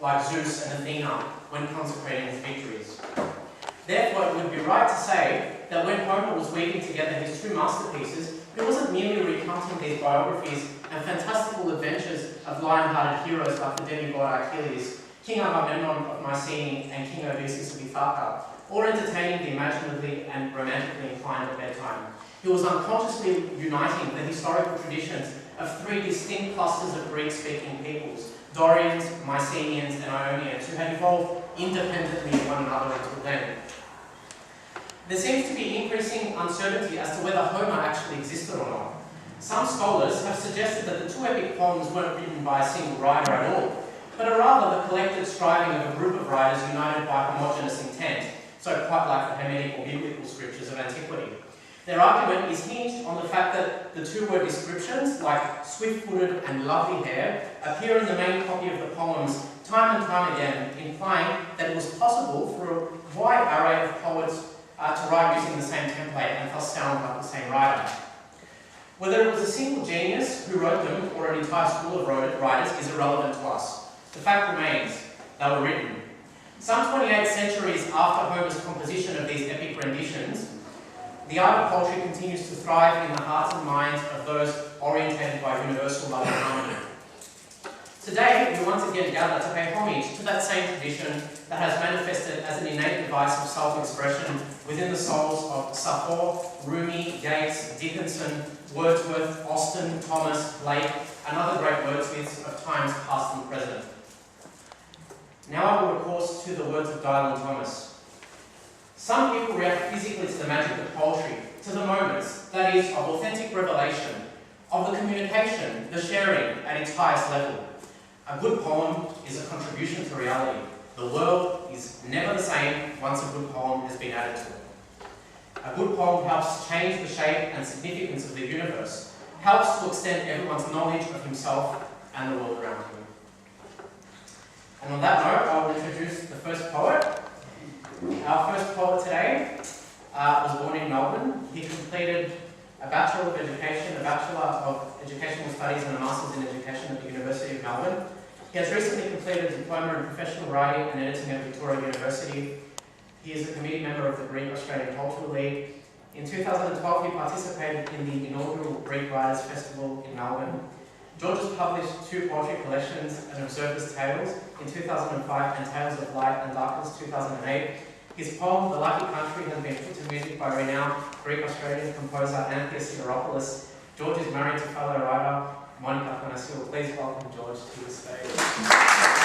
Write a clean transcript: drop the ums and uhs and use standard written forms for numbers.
like Zeus and Athena when consecrating his victories. Therefore, it would be right to say that when Homer was weaving together his two masterpieces, he wasn't merely recounting these biographies and fantastical adventures of lion-hearted heroes like the demigod Achilles, King Agamemnon of Mycenae, and King Odysseus of Ithaca, or entertaining the imaginatively and romantically inclined at bedtime. He was unconsciously uniting the historical traditions of three distinct clusters of Greek-speaking peoples, Dorians, Mycenaeans, and Ionians, who had evolved independently of one another until then. There seems to be increasing uncertainty as to whether Homer actually existed or not. Some scholars have suggested that the two epic poems weren't written by a single writer at all, but are rather the collective striving of a group of writers united by homogeneous intent, so quite like the Hamitic or biblical scriptures of antiquity. Their argument is hinged on the fact that the two-word descriptions, like swift-footed and lovely hair, appear in the main copy of the poems time and time again, implying that it was possible for a wide array of poets to write using the same template and thus sound like the same writer. Whether it was a single genius who wrote them or an entire school of writers is irrelevant to us. The fact remains, they were written. Some 28 centuries after Homer's composition of these epic renditions, the art of poetry continues to thrive in the hearts and minds of those orientated by universal love and harmony. Today, we once again gather to pay homage to that same tradition that has manifested as an innate device of self-expression within the souls of Sappho, Rumi, Yeats, Dickinson, Wordsworth, Austen, Thomas, Blake, and other great wordsmiths of times past and present. Now I will recourse to the words of Dylan Thomas. Some people react physically to the magic of poetry, to the moments, that is, of authentic revelation, of the communication, the sharing at its highest level. A good poem is a contribution to reality. The world is never the same once a good poem has been added to it. A good poem helps change the shape and significance of the universe, helps to extend everyone's knowledge of himself and the world around him. And on that note, I will introduce the first poet. Our first poet today was born in Melbourne. He completed a Bachelor of Education, a Bachelor of Educational Studies and a Master's in Education at the University of Melbourne. He has recently completed a Diploma in Professional Writing and Editing at Victoria University. He is a committee member of the Greek Australian Cultural League. In 2012, he participated in the inaugural Greek Writers' Festival in Melbourne. George has published two poetry collections, An Observer's Tales in 2005 and Tales of Light and Darkness 2008. His poem, The Lucky Country, has been put to music by renowned Greek-Australian composer Anthea Sideropoulos. George is married to fellow writer Monica Konasiou. Please welcome George to the stage.